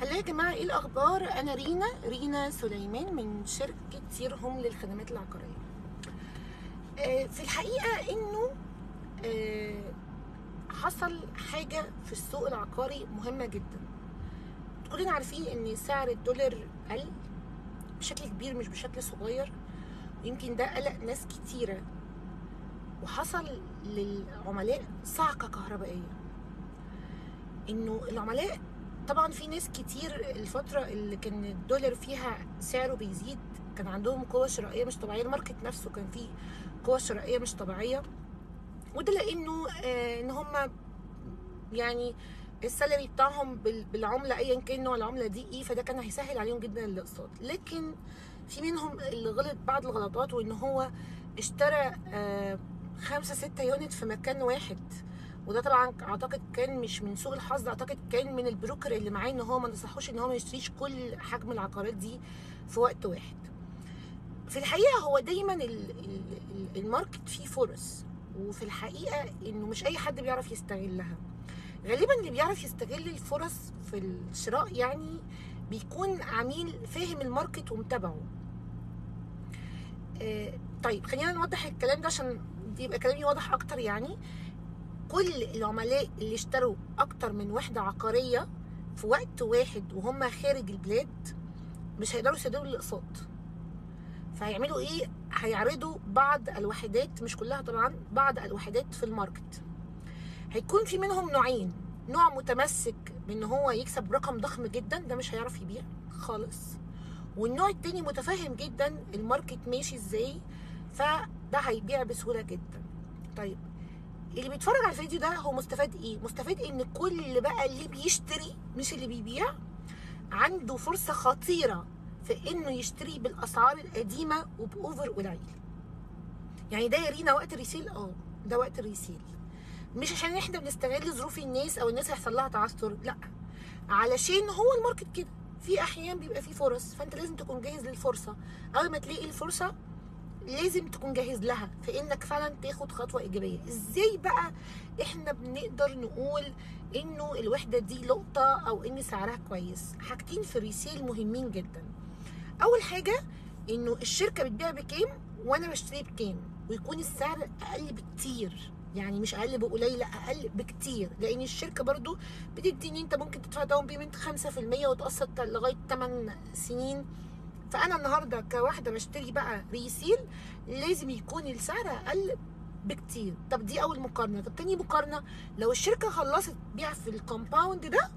هلا يا جماعة، ايه الأخبار؟ أنا رينا سليمان من شركة سيرهم للخدمات العقارية. في الحقيقة إنه حصل حاجة في السوق العقاري مهمة جدا. كلنا عارفين إن سعر الدولار قل بشكل كبير مش بشكل صغير، يمكن ده قلق ناس كتيرة، وحصل للعملاء صعقة كهربائية. إنه العملاء طبعا في ناس كتير الفترة اللي كان الدولار فيها سعره بيزيد كان عندهم قوة شرائية مش طبيعية، الماركت نفسه كان فيه قوة شرائية مش طبيعية، وده لأنه إن هم يعني السالري بتاعهم بالعملة أيا كان نوع العملة دي إيه، فده كان هيسهل عليهم جدا الاقساط. لكن في منهم اللي غلط بعض الغلطات، وإن هو اشترى 5-6 يونت في مكان واحد، وده طبعا اعتقد كان مش من سوء الحظ، اعتقد كان من البروكر اللي معاه ان هو ما نصحوش ان هو ما يشتريش كل حجم العقارات دي في وقت واحد. في الحقيقه هو دايما الماركت فيه فرص، وفي الحقيقه انه مش اي حد بيعرف يستغلها. غالبا اللي بيعرف يستغل الفرص في الشراء يعني بيكون عميل فاهم الماركت ومتابعه. طيب خلينا نوضح الكلام ده عشان يبقى كلامي واضح اكتر. يعني كل العملاء اللي اشتروا اكتر من وحدة عقارية في وقت واحد وهم خارج البلاد مش هيقدروا يسددوا الاقساط، فهيعملوا ايه؟ هيعرضوا بعض الوحدات، مش كلها طبعا، بعض الوحدات في الماركت. هيكون في منهم نوعين، نوع متمسك بان هو يكسب رقم ضخم جدا، ده مش هيعرف يبيع خالص، والنوع التاني متفهم جدا الماركت ماشي ازاي، فده هيبيع بسهولة جدا. طيب اللي بيتفرج على الفيديو ده هو مستفاد ايه؟ مستفاد ان كل بقى اللي بيشتري مش اللي بيبيع عنده فرصة خطيرة في انه يشتري بالاسعار القديمة وبأوفر قليل. يعني ده يا رينا وقت الريسيل، ده وقت الريسيل، مش عشان احنا بنستغل ظروف الناس او الناس هيحصل لها تعثر، لا، علشان هو الماركت كده، في احيان بيبقى فيه فرص، فانت لازم تكون جاهز للفرصة. اول ما تلاقي الفرصة لازم تكون جاهز لها في انك فعلا تاخد خطوه ايجابيه. ازاي بقى احنا بنقدر نقول انه الوحده دي لقطه او ان سعرها كويس؟ حاجتين في الريسيل مهمين جدا. اول حاجه انه الشركه بتبيع بكام وانا بشتري بكام، ويكون السعر اقل بكتير، يعني مش اقل بقليل، لا اقل بكتير، لان الشركه برضو بتديني انت ممكن تدفع داون بيمنت 5% وتقسط لغايه 8 سنين. فانا النهارده كواحده بشتري بقى ريسيل لازم يكون السعر اقل بكتير. طب دي اول مقارنه. طب تاني مقارنه، لو الشركه خلصت بيع في الكومباوند ده،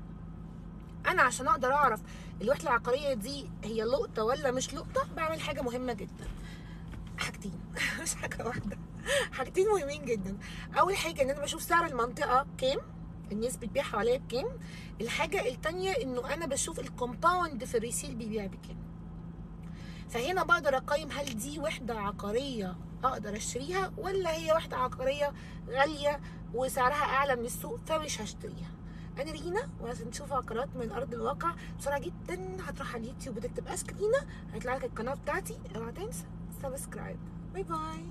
انا عشان اقدر اعرف الوحده العقاريه دي هي لقطه ولا مش لقطه، بعمل حاجه مهمه جدا. حاجتين مش حاجه واحده، حاجتين مهمين جدا. اول حاجه ان انا بشوف سعر المنطقه كام، الناس بتبيع حواليا بكام. الحاجه التانيه انه انا بشوف الكومباوند في الريسيل بيبيع بكام، فهنا بقدر اقيم هل دي وحده عقاريه اقدر اشتريها، ولا هي وحده عقاريه غاليه وسعرها اعلى من السوق فمش هشتريها. انا رينا، وعشان تشوف عقارات من ارض الواقع بسرعه جدا هتروح على اليوتيوب وتكتب اسك رينا، هيطلع لك القناه بتاعتي. اوعى تنسى سبسكرايب. باي باي.